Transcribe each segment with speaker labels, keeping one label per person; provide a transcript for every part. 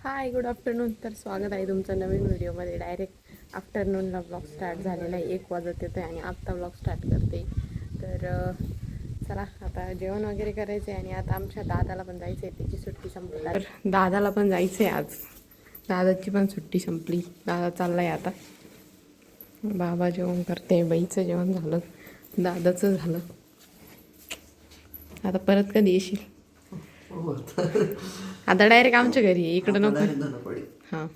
Speaker 1: हाय, good afternoon. तर स्वागत आहे तुमचं नवीन व्हिडिओमध्ये. डायरेक्ट आफ्टरनूनला ब्लॉग स्टार्ट झालेला आहे. 1 वाजत येतो आहे आणि आत्ता ब्लॉग स्टार्ट करते. तर चला आता जेवण वगैरे करायचं आहे आणि आता आमच्या दादाला पण जायचं आहे, त्याची सुट्टी संपली. तर दादाला पण जायचं आहे आज. दादाची पण सुट्टी संपली. दादा चालला आहे आता. बाबा जेवण करते, बाईचं जेवण झालं, दादाचं झालं. आता परत कधी येशील? आता डायरेक्ट आमच्या घरी आहे, इकडं नको. हां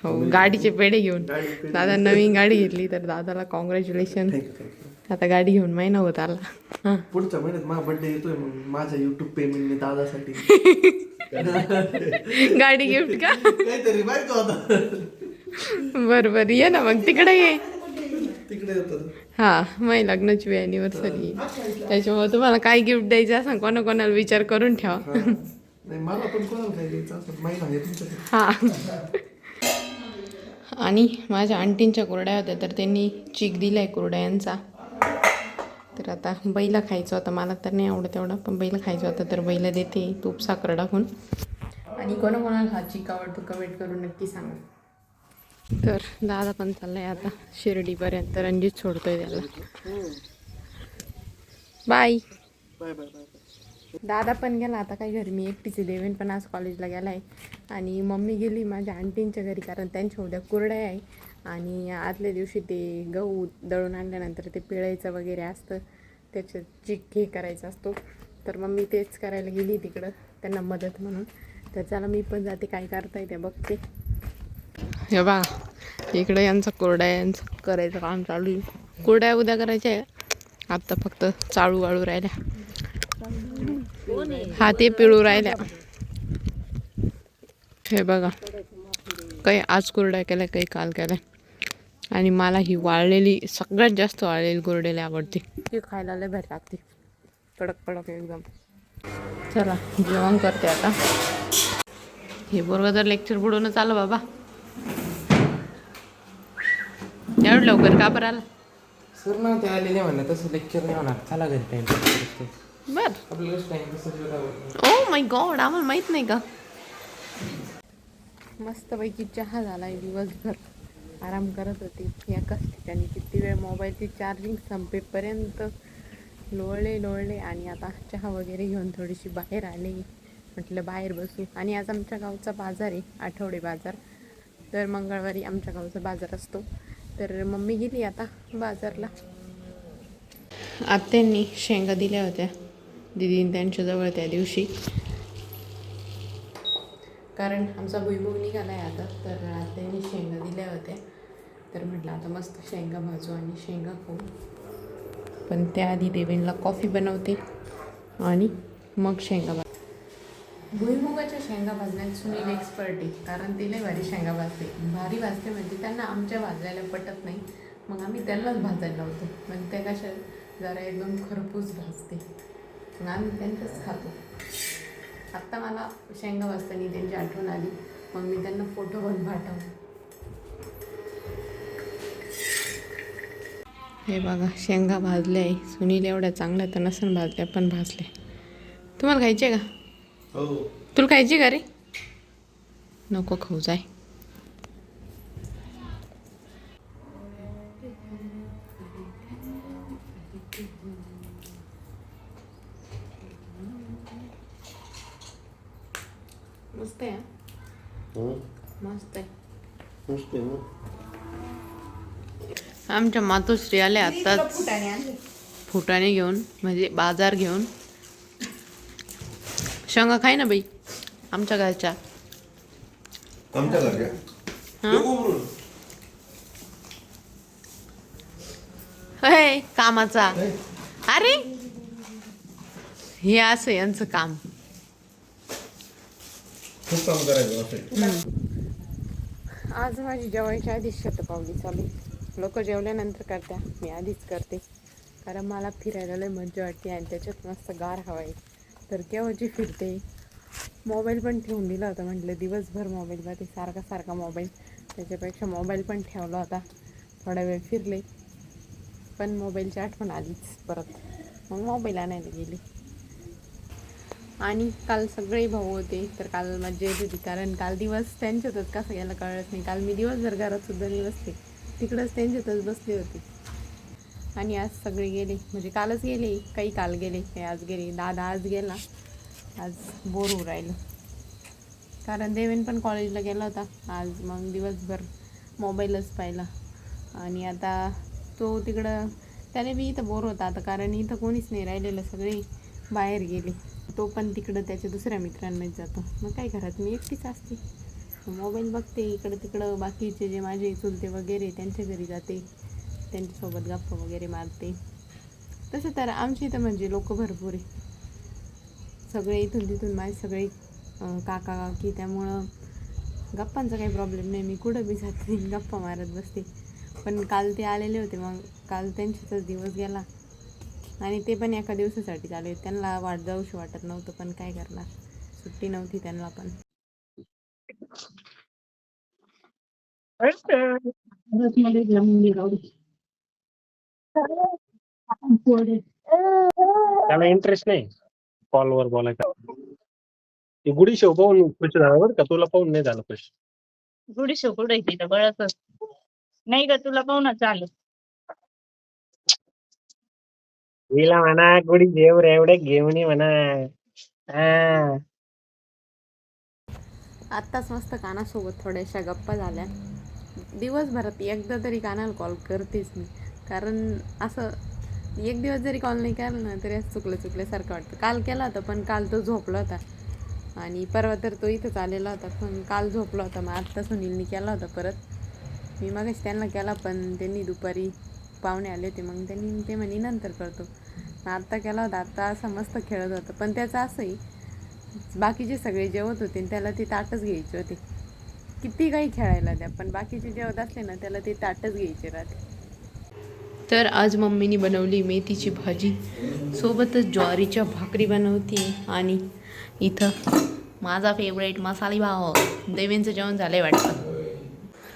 Speaker 1: हो, गाडीचे पेढे घेऊन. दादा नवीन गाडी घेतली, तर दादाला कॉंग्रॅच्युलेशन. आता गाडी घेऊन महिना होत आला. हां,
Speaker 2: पुढच्या महिन्यात माझा बर्थडे येतोय, मग माझ्या युट्यूब पेमेंटने दादासाठी
Speaker 1: गाडी गिफ्ट का?
Speaker 2: काहीतरी माहिती होता.
Speaker 1: बरं ये ना मग, तिकडे ये.
Speaker 2: तिकडे येतो.
Speaker 1: हां, माझी लग्नाची अॅनिव्हर्सरी, त्याच्यामुळे तुम्हाला काय गिफ्ट द्यायचं असं कोणाकोणाला विचार करून ठेवा.
Speaker 2: नाही, मला पण कोणाला काय द्यायचं असं महिना आहे तुमच्याकडे.
Speaker 1: हां, आणि माझ्या आंटींच्या कुरड्या होत्या, तर त्यांनी चीक दिला आहे कुरड्यांचा. तर आता बैला खायचं होतं, मला तर नाही आवडत एवढं, पण बैला खायचं होतं तर बैला देते तूप साखर टाकून. आणि कोणाकोणाला हा चीक आवडतो कमेंट करून नक्की सांगा. तर दादा पण चाललाय आता शिर्डीपर्यंत. रणजित सोडतोय त्याला. Bye
Speaker 2: bye bye bye.
Speaker 1: दादा पण गेला आता काय घरी, मी एकटीचे. देवेन पण आज कॉलेजला गेला आहे आणि मम्मी गेली माझ्या आंटींच्या घरी, कारण त्यांच्या उद्या कुरड्या आहे. आणि आदल्या दिवशी ते गहू दळून आणल्यानंतर ते पिळायचं वगैरे असतं, त्याचं चिक हे करायचा असतो. तर मम्मी तेच करायला गेली तिकडं त्यांना मदत म्हणून. तर चला मी पण जाते, काय करताय ते बघते. हे बा, इकडं यांचा कुरड्यांचं करायचं काम चालू आहे. कुरड्या उद्या करायच्या आहे, आत्ता फक्त चाळू वाळू राहिल्या. हा, ते पिळू राहिल्या. हे बघा, काही आज कुरड्या केल्या, काही काल केल्या. आणि मला ही वाळलेली, सगळ्यात जास्त वाळलेली कुरड्याला आवडते. ती खायला लय भारी लागते, कडक कडक एकदम. चला जेवण करते आता. हे बरोबर तर लेक्चर बुडवूनच आलं बाबा. एवढं लवकर का बरं आला?
Speaker 2: सर ना ते आलेले म्हणा तसं लेक्चर नाही होणार, चला घरी टाइम.
Speaker 1: बर,
Speaker 2: आपल्याला टाइम कसं.
Speaker 1: ओ माय गॉड, आम्हाला माहित नाही का? मस्तपैकी चहा झालाय. दिवसभर आराम करत होती एकाच ठिकाणी. किती वेळ मोबाईलची चार्जिंग संपेपर्यंत लोळले आणि आता चहा वगैरे घेऊन थोडीशी बाहेर आले. म्हटलं बाहेर बसू. आणि आज आमच्या गावचा बाजार आहे, आठवडे बाजार. तर मंगळवारी आमच्या गावचा बाजार असतो. तर मम्मी गेली आता बाजारला. आत्यांनी शेंगा दिल्या होत्या दिदीने त्यांच्याजवळ त्या दिवशी, कारण आमचा भुईमुग निघाला आहे आता. तर आत्यांनी शेंगा दिल्या होत्या. तर म्हटलं आता मस्त शेंगा भाजू आणि शेंगा खाऊ. पण त्याआधी देवेनला कॉफी बनवते आणि मग शेंगा भुईमुगाच्या शेंगा भाजण्यात सुनील एक्सपर्ट आहे, कारण ते लय भारी शेंगा भाजते. भारी भाजते म्हणजे त्यांना आमच्या भाजल्याला पटत नाही, मग आम्ही त्यांनाच भाजायला लावतो. म्हणजे त्या कशा जरा एकदम खरपूस भाजते, मग आम्ही त्यांच्याच खातो. आत्ता मला शेंगा भाजताना त्यांची आठवण आली, मग मी त्यांना फोटो पण पाठवले. हे बघा, शेंगा भाजल्या आहे. सुनील एवढ्या चांगल्या तर नसून भाजल्या, पण भाजल्या. तुम्हाला खायचे का?
Speaker 2: हो.
Speaker 1: तुला खायची का रे? नको खाऊ, जाय. मस्त आहे. मस्त आहे. आमच्या मातोश्री आल्या आत्ताच फुटाणे घेऊन, म्हणजे बाजार घेऊन. शेंगा खाय ना बाई, आमच्या घरच्या.
Speaker 2: आमच्या घरच्या
Speaker 1: हे कामाचा. अरे हे असं यांचं काम.
Speaker 2: खूप काम करायचं.
Speaker 1: आज माझी जेवायच्या आधीच शतपावली चालू. लोक जेवल्यानंतर करत्या, मी आधीच करते, कारण मला फिरायला लय मजा वाटते आणि त्याच्यात मस्त गार हवा आहे. तर केव्हाची फिरते. मोबाईल पण ठेवून दिला होता, म्हटलं दिवसभर मोबाईलमध्ये सारखा मोबाईल, त्याच्यापेक्षा मोबाईल पण ठेवला होता. थोडा वेळ फिरले, पण मोबाईलची आठवण आलीच परत, मग मोबाईल आणायला गेले. आणि काल सगळे भाऊ होते तर काल मज्जा येत होती, कारण काल दिवस त्यांच्यातच कसं गेला कळत नाही. काल मी दिवसभर घरात सुद्धा नाही बसले, तिकडंच त्यांच्यातच बसले होते. आणि आज सगळे गेले, म्हणजे कालच गेले, काही काल गेले, काही आज गेले. दादा आज गेला, आज बोर होऊ राहिलं. कारण देवेन पण कॉलेजला गेला होता आज, मग दिवसभर मोबाईलच पाहिला. आणि आता तो तिकडं, त्याने बी इथं बोर होता आता, कारण इथं कोणीच नाही राहिलेलं, सगळे बाहेर गेले. तो पण तिकडं त्याच्या दुसऱ्या मित्रांमध्ये जातो. मग काय घरात मी एकटीच असते, मोबाईल बघते इकडं तिकडं. बाकीचे जे माझे चुलते वगैरे त्यांच्या घरी जाते, त्यांच्यासोबत गप्पा वगैरे मारते. तसं तर आमच्या इथं म्हणजे लोक भरपूर आहे, सगळे इथून तिथून माझे सगळे काका काकी, त्यामुळं गप्पांचा काही प्रॉब्लेम नाही. मी कुठं बी जाते गप्पा मारत बसते. पण काल ते आलेले होते, मग काल त्यांच्यातच दिवस गेला. आणि ते पण एका दिवसासाठी आले, त्यांना जाऊशी वाटत नव्हतं, पण काय करणार, सुट्टी नव्हती त्यांना पण.
Speaker 3: त्याला इंटरेस्ट नाही कॉलवर बोलायचा. ते गुढी शेव पाहून खुश झाला बरं का, तुला पाहून नाही झालं खुश.
Speaker 4: गुढी शेवकुड आहे तिथं बळच नाही का, तुला पाहून चालू
Speaker 3: हिला म्हणा गुढी शेव एवढे घेऊन ये म्हणा. हा.
Speaker 1: आत्ताच मस्त कानासोबत थोड्याशा गप्पा झाल्या. दिवसभरात एकदा तरी कानाला कॉल करतेच मी, कारण असं एक दिवस जरी कॉल नाही केला ना तरी असं चुकल्यासारखं वाटतं. काल केला होता, पण काल तो झोपला होता. आणि परवा तर तो इथंच आलेला होता, पण काल झोपला होता. मग आत्ता सुनीलनी केला होता परत. मी मगाशी त्यांना केला, पण त्यांनी दुपारी पाहुणे आले होते, मग त्यांनी ते म्हणे नंतर करतो. आत्ता केला होता. आत्ता असं मस्त खेळत होतं, पण त्याचं असंही बाकीचे सगळे जेवत होते त्याला ते ताटच घ्यायचे होते. किती काही खेळायला द्या, पण बाकीचे जेवत असले ना त्याला ते ताटच घ्यायचे राहते. तर आज मम्मीने बनवली मेथीची भाजी, सोबतच ज्वारीच्या भाकरी बनवते. आणि इथं माझा फेवरेट मसाले भाव देवेंचं जेवण झालं आहे वाटतं.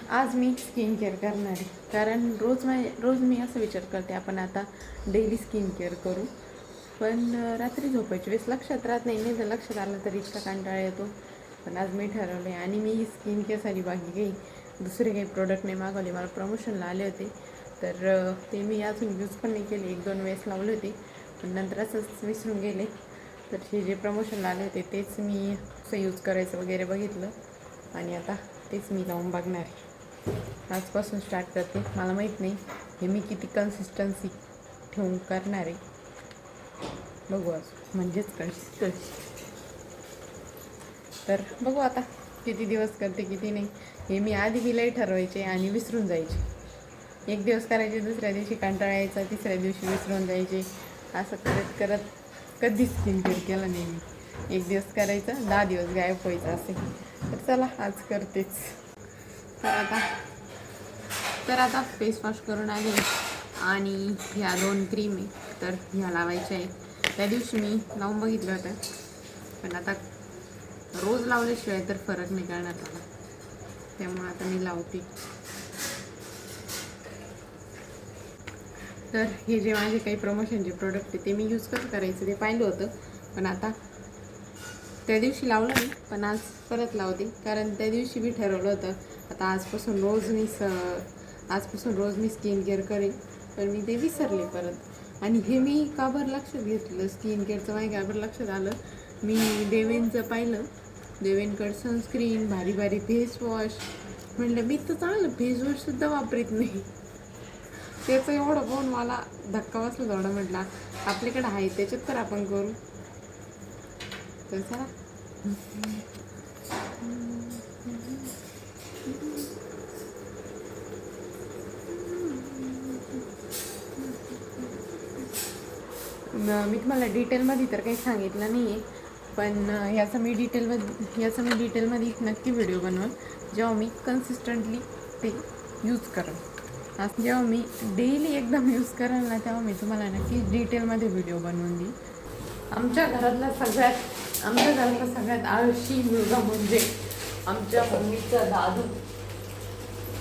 Speaker 1: आज मी स्किन केअर करणार आहे, कारण रोज मी असं विचार करते आपण आता डेली स्किन केअर करू, पण रात्री झोपायच्या वेळेस लक्षात राहत नाही तर लक्षात आलं तर इतका कंटाळा येतो. पण आज मी ठरवलं आहे. आणि मी स्किन केअरसाठी बाकी काही दुसरे काही प्रोडक्ट नाही मागवले. मला प्रमोशनला आले होते, तर ते मी अजून यूज पण नाही केले. 1-2 वेळेस लावले होते, पण नंतर असंच विसरून गेले. तर हे जे प्रमोशनला आले होते तेच मी असं यूज करायचं वगैरे बघितलं, आणि आता तेच मी लावून बघणार आहे. आजपासून स्टार्ट करते. मला माहीत नाही हे मी किती कन्सिस्टन्सी ठेवून करणार आहे, बघू आज, म्हणजेच तर बघू आता किती दिवस करते किती नाही. हे मी आधी बिलही ठरवायचे आणि विसरून जायचे. एक दिवस करायचे, दुसऱ्या दिवशी कंटाळा यायचा, तिसऱ्या दिवशी विसरून जायचे. असं करत करत कधीच स्किन केअर केलं नाही मी. एक दिवस करायचं, 10 दिवस गायब व्हायचं असे. तर चला आज करतेच. तर आता फेस वॉश करून आले, आणि ह्या 2 क्रीम आहे तर ह्या लावायच्या आहे. त्या दिवशी मी लावून बघितलं होतं, पण आता रोज लावल्याशिवाय तर फरक नाही कळणार मला, त्यामुळे आता मी लावते. तर हे जे माझे काही प्रमोशनचे प्रोडक्ट आहे ते मी यूज कसं करायचं ते पाहिलं होतं, पण आता त्या दिवशी लावलं मी, पण आज परत लावते. कारण त्या दिवशी मी ठरवलं होतं आता आजपासून रोज मी स्किन केअर करेन, पण मी ते विसरले परत. आणि हे मी का बरं लक्षात घेतलं स्किन केअरचं, माझ्या का बरं लक्षात आलं, मी देवेंचं पाहिलं, देवेंकडं सनस्क्रीन, भारी भारी फेस वॉश, म्हटलं मी तर चांगलं फेस वॉशसुद्धा वापरत नाही. त्याचं एवढं पाहून मला धक्का बसला थोडा. म्हटलं आपल्याकडे आहे त्याच्यात तर आपण करू. तर चला. मी तुम्हाला डिटेलमध्ये तर काही सांगितलं नाही आहे, पण याचा मी डिटेलमध्ये नक्की व्हिडिओ बनवेन जेव्हा मी कन्सिस्टंटली ते यूज करेन. जेव्हा मी डेली एकदम यूज करेन ना, तेव्हा मी तुम्हाला नक्की डिटेलमध्ये व्हिडिओ बनवून देईन. आमच्या घरातला सगळ्यात आळशी मुलगा म्हणजे आमच्या मम्मीचा दादू.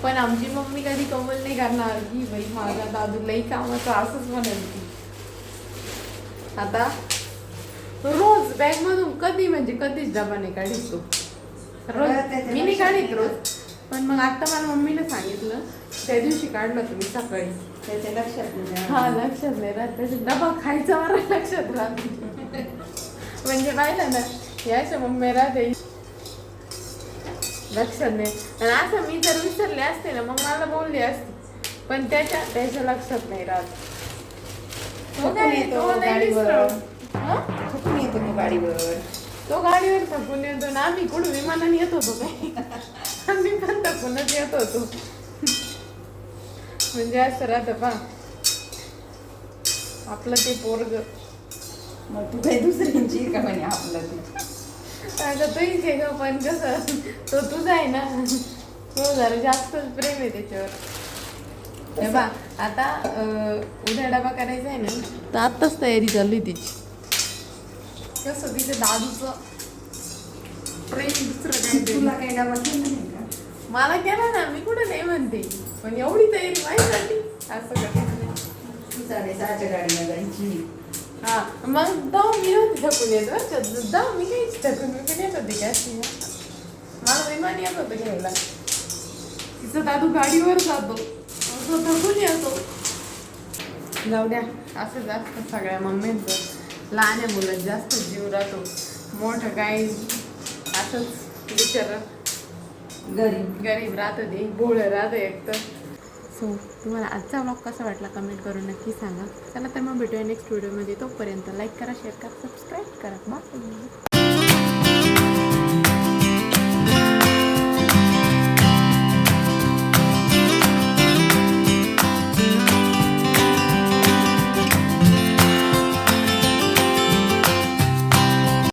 Speaker 1: पण आमची मम्मी कधी कबूल नाही करणार की बाई माझा दादू लई कामाचा, असंच म्हणाल ती. आता रोज बॅग मधून कधी म्हणजे कधीच डबा नाही काढीत तो रोज मी नाही काढीत रोज. पण मग आता मला मम्मीने सांगितलं त्या दिवशी काढलं तुम्ही सकाळी
Speaker 5: त्याच्या लक्षात नाही.
Speaker 1: हा लक्षात नाही राहत त्याचा डबा खायचा मला लक्षात राहत म्हणजे पाहिलं ना याच्या मम्मी राहते लक्षात नाही. आणि असं मी जर विसरले असते ना मग मला बोलली असते पण त्याच्या लक्षात नाही राहत.
Speaker 5: थकून येतो गाडीवर.
Speaker 1: हा?
Speaker 5: थकून येतो तो गाडीवर.
Speaker 1: तो गाडीवर थकून येतो ना आम्ही कुठून विमानाने येत होतो काय आम्ही पण थकूनच येत होतो म्हणजे असं राहतं पा आपलं ते पोरग
Speaker 5: मग तू काही दुसऱ्यांची का म्हणे आपलं ते.
Speaker 1: आता तोही घे ग पण कसं तो तुझा आहे ना तो जरा जास्तच प्रेम आहे त्याच्यावर. हे बा आता उद्या डबा करायचा आहे ना तर आत्ताच तयारी चालली तिची. कसं तिच्या दादूचं प्रेम दुसरं काही
Speaker 5: तुला काही डबा केला नाही का?
Speaker 1: मला केला ना मी कुठं नाही म्हणते पण एवढी तयारी माहिती झाली असं करते.
Speaker 5: 6:30च्या गाडीला जायची.
Speaker 1: हा मग जाऊ मी नव्हती थकून येत बरं का जाऊ मी काहीच थकून मी पण येत होते काय मला विमान येत होतं घ्यायला. तिचा दादू गाडीवर जातो तो थकून येतो. जाऊ द्या असं जास्त सगळ्या मम्मींचं लहान मुलं जास्त जीव राहतो मोठं काही असंच बिचारं गरीब राहतं ते भोळं राहतं एक तर. सो तुम्हाला आजचा व्लॉग कसा वाटला कमेंट करून नक्की सांगा. चला तर मग भेटूया नेक्स्ट व्हिडिओमध्ये. तोपर्यंत लाईक करा शेअर करा सबस्क्राईब करा बाय.